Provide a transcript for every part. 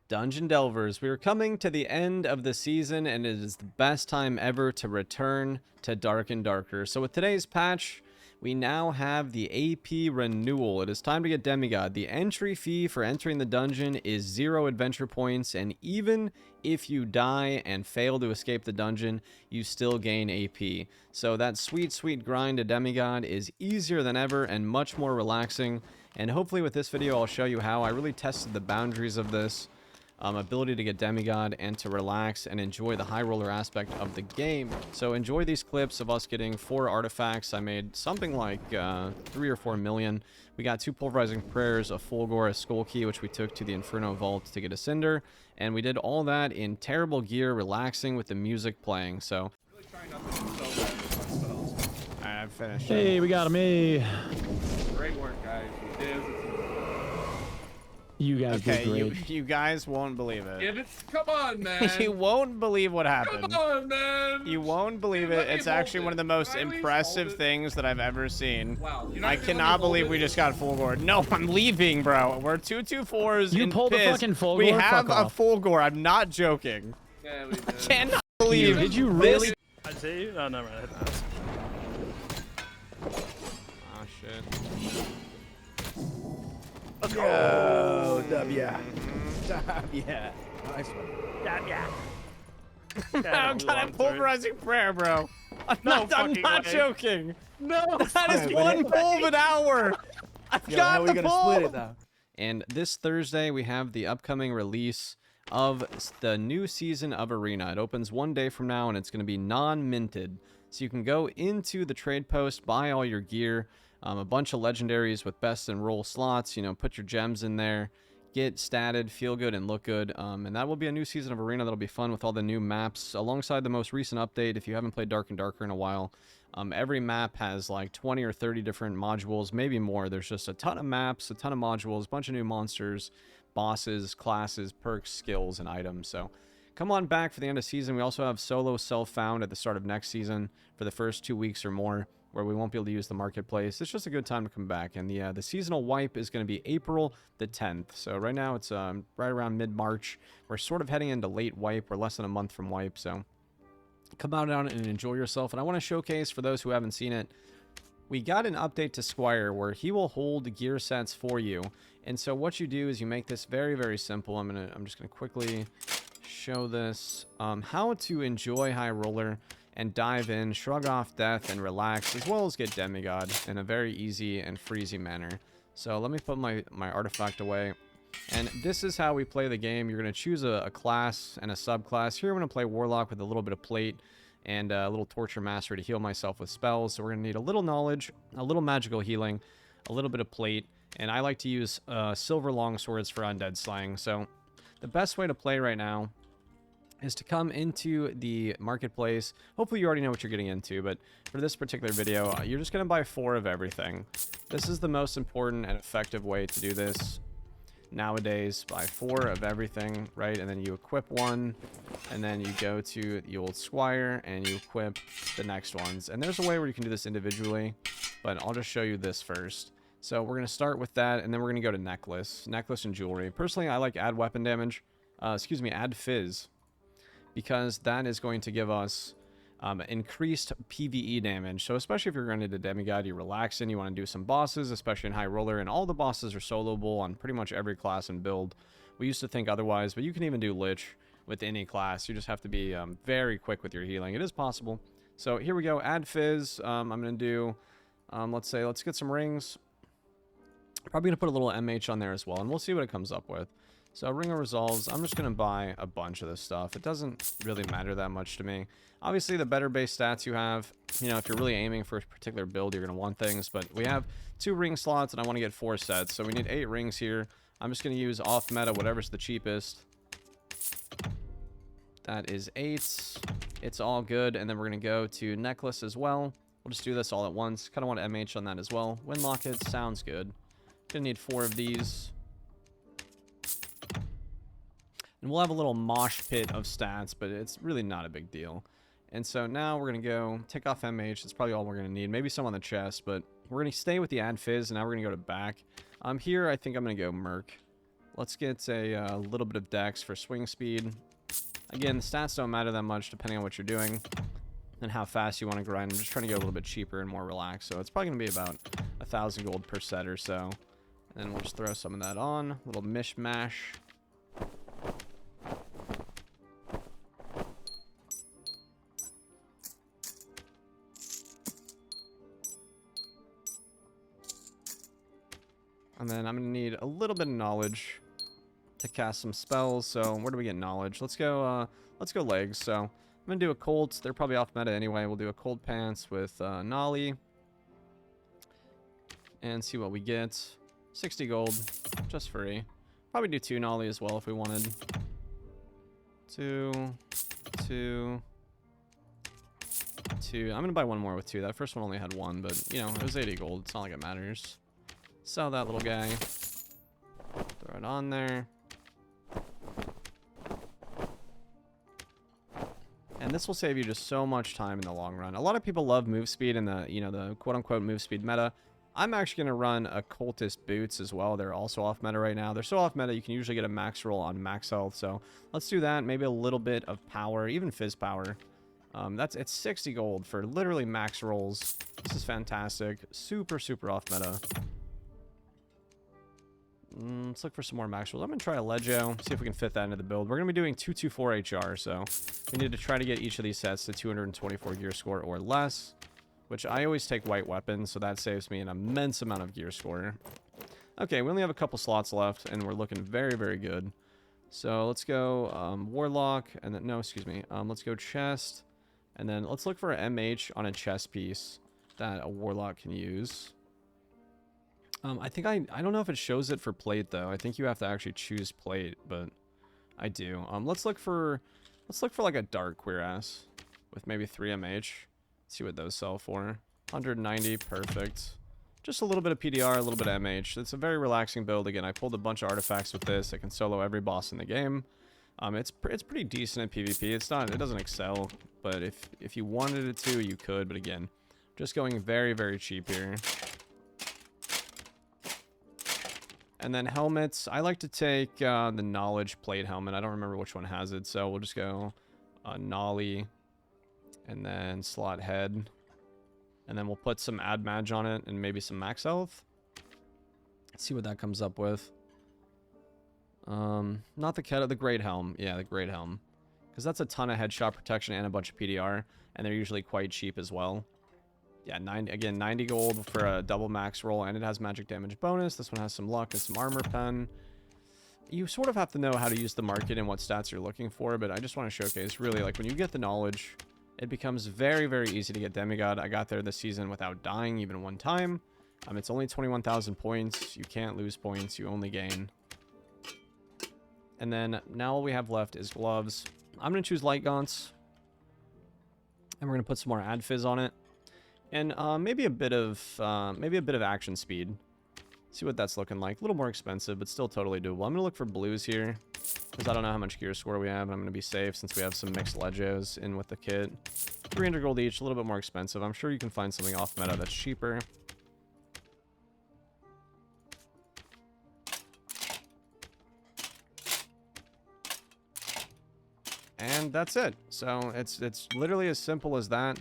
Dungeon Delvers, we are coming to the end of the season, and it is the best time ever to return to Dark and Darker. So with today's patch, we now have the AP renewal. It is time to get Demigod. The entry fee for entering the dungeon is 0 adventure points, and even if you die and fail to escape the dungeon, you still gain AP. So that sweet, sweet grind to Demigod is easier than ever and much more relaxing. And hopefully with this video, I'll show you how I really tested the boundaries of this. Ability to get Demigod and to relax and enjoy the high roller aspect of the game. So enjoy these clips of us getting 4 artifacts. I made something like 3 or 4 million. We got 2 pulverizing prayers, a Fulgor, a skull key, which we took to the Inferno Vault to get a cinder, and we did all that in terrible gear, relaxing with the music playing. So I've finished. Hey, we got him. Hey. Great work, guys. You did. You guys did great. You guys won't believe it. Give it. Come on, man. You won't believe what happened. Come on, man. You won't believe it. It's actually one of the most impressive things that I've ever seen. Wow. I cannot believe we just got Fulgor. No, I'm leaving, bro. We're 2-2-4s. You and pulled the pissed. fucking Fulgor? We have Fuck a off. Fulgor. I'm not joking. Yeah, we did. Cannot believe. Did you really? I see. Oh, never mind. Oh shit. Let's go. Oh, W. W. Nice one. Yeah. I'm kind of pulverizing prayer, bro. I'm No not fucking way. joking. No. That is Yeah, one but- bulb an hour. I've Yo, got how are we the gonna bulb. split it though? And this Thursday, we have the upcoming release of the new season of Arena. It opens one day from now, and it's going to be non-minted. So you can go into the trade post, buy all your gear, a bunch of legendaries with best and roll slots, you know, put your gems in there, get statted, feel good, and look good. And that will be a new season of Arena that'll be fun with all the new maps, alongside the most recent update. If you haven't played Dark and Darker in a while, every map has like 20 or 30 different modules, maybe more. There's just a ton of maps, a ton of modules, a bunch of new monsters, bosses, classes, perks, skills, and items. So come on back for the end of season. We also have solo self-found at the start of next season for the first 2 weeks or more, where we won't be able to use the marketplace. It's just a good time to come back. And the seasonal wipe is going to be April the 10th. So right now it's right around mid-March. We're sort of heading into late wipe. We're less than a month from wipe. So come out on it and enjoy yourself. And I want to showcase, for those who haven't seen it, we got an update to Squire where he will hold gear sets for you. And so what you do is you make this very, very simple. I'm just gonna quickly show this how to enjoy High Roller and dive in, shrug off death, and relax, as well as get Demigod in a very easy and freezy manner. So let me put my artifact away. And this is how we play the game. You're going to choose a class and a subclass. Here I'm going to play Warlock with a little bit of plate and a little Torture Master to heal myself with spells. So we're going to need a little knowledge, a little magical healing, a little bit of plate, and I like to use silver longswords for undead slaying. So the best way to play right now is to come into the marketplace. Hopefully you already know what you're getting into, but for this particular video, you're just going to buy 4 of everything. This is the most important and effective way to do this nowadays. Buy 4 of everything, right? And then you equip one, and then you go to the old Squire and you equip the next ones. And there's a way where you can do this individually, but I'll just show you this first. So we're going to start with that, and then we're going to go to necklace and jewelry. Personally, I like add weapon damage, add fizz, because that is going to give us increased PvE damage. So especially if you're going into Demigod, you're relaxing, you want to do some bosses, especially in High Roller, and all the bosses are soloable on pretty much every class and build. We used to think otherwise, but you can even do Lich with any class. You just have to be very quick with your healing. It is possible. So here we go, add fizz. I'm going to do, let's get some rings. Probably going to put a little MH on there as well, and we'll see what it comes up with. So Ring of Resolves, I'm just going to buy a bunch of this stuff. It doesn't really matter that much to me. Obviously, the better base stats you have, you know, if you're really aiming for a particular build, you're going to want things. But we have 2 ring slots, and I want to get 4 sets. So we need 8 rings here. I'm just going to use off meta, whatever's the cheapest. That is 8. It's all good. And then we're going to go to necklace as well. We'll just do this all at once. Kind of want MH on that as well. Wind Locket sounds good. Going to need 4 of these. And we'll have a little mosh pit of stats, but it's really not a big deal. And so now we're going to go take off MH. That's probably all we're going to need. Maybe some on the chest, but we're going to stay with the add fizz, and now we're going to go to back. Here, I think I'm going to go Merc. Let's get a little bit of dex for swing speed. Again, the stats don't matter that much depending on what you're doing and how fast you want to grind. I'm just trying to get a little bit cheaper and more relaxed. So it's probably going to be about 1,000 gold per set or so. And then we'll just throw some of that on. A little mishmash. And then I'm going to need a little bit of knowledge to cast some spells. So where do we get knowledge? Let's go legs. So I'm going to do a Colt. They're probably off meta anyway. We'll do a Cold Pants with Nolly. And see what we get. 60 gold. Just free. Probably do 2 Nolly as well if we wanted. 2. I'm going to buy one more with 2. That first one only had 1, but, you know, it was 80 gold. It's not like it matters. Sell that little guy. Throw it on there. And this will save you just so much time in the long run. A lot of people love move speed in the, you know, the quote-unquote move speed meta. I'm actually going to run a Cultist Boots as well. They're also off meta right now. They're so off meta, you can usually get a max roll on max health. So let's do that. Maybe a little bit of power, even fizz power. It's 60 gold for literally max rolls. This is fantastic. Super, super off meta. Let's look for some more max rolls. I'm going to try a Legio, see if we can fit that into the build. We're going to be doing 224 HR, so we need to try to get each of these sets to 224 gear score or less, which I always take white weapons, so that saves me an immense amount of gear score. Okay, we only have a couple slots left, and we're looking very, very good. So let's go Warlock, and then, no, excuse me. Let's go Chest, and then let's look for an MH on a chest piece that a Warlock can use. I think I don't know if it shows it for plate though. I think you have to actually choose plate, but I do. Let's look for like a dark cuirass with maybe 3 MH. See what those sell for. 190, perfect. Just a little bit of PDR, a little bit of MH. It's a very relaxing build. Again, I pulled a bunch of artifacts with this. I can solo every boss in the game. It's pretty decent at PvP. It doesn't excel, but if you wanted it to, you could. But again, just going very, very cheap here. And then helmets. I like to take the Knowledge Plate helmet. I don't remember which one has it, so we'll just go Nolly and then slot head. And then we'll put some Ad Mage on it and maybe some max health. Let's see what that comes up with. Not the Keto, the Great Helm. Yeah, the Great Helm. Because that's a ton of headshot protection and a bunch of PDR. And they're usually quite cheap as well. Yeah, 90 gold for a double max roll, and it has magic damage bonus. This one has some luck and some armor pen. You sort of have to know how to use the market and what stats you're looking for, but I just want to showcase, really, like, when you get the knowledge, it becomes very, very easy to get Demigod. I got there this season without dying even one time. It's only 21,000 points. You can't lose points. You only gain. And then now all we have left is gloves. I'm going to choose Light Gaunts, and we're going to put some more Ad Fizz on it. And maybe a bit of action speed. See what that's looking like. A little more expensive, but still totally doable. I'm gonna look for blues here because I don't know how much gear score we have, and I'm gonna be safe since we have some mixed Legios in with the kit. 300 gold each, a little bit more expensive. I'm sure you can find something off meta that's cheaper. And that's it. So it's literally as simple as that.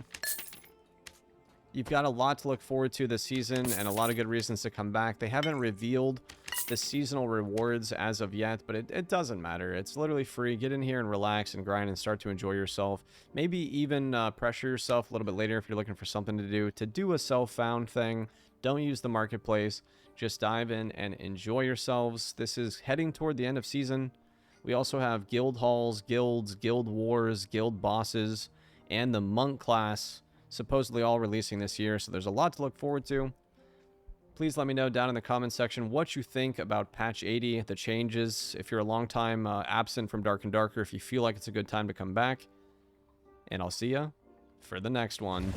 You've got a lot to look forward to this season and a lot of good reasons to come back. They haven't revealed the seasonal rewards as of yet, but it doesn't matter. It's literally free. Get in here and relax and grind and start to enjoy yourself. Maybe even pressure yourself a little bit later if you're looking for something to do a self-found thing. Don't use the marketplace. Just dive in and enjoy yourselves. This is heading toward the end of season. We also have guild halls, guilds, guild wars, guild bosses, and the monk class supposedly all releasing this year, so there's a lot to look forward to. Please let me know down in the comment section what you think about patch 80, the changes, if you're a long time absent from Dark and Darker, if you feel like it's a good time to come back. And I'll see ya for the next one.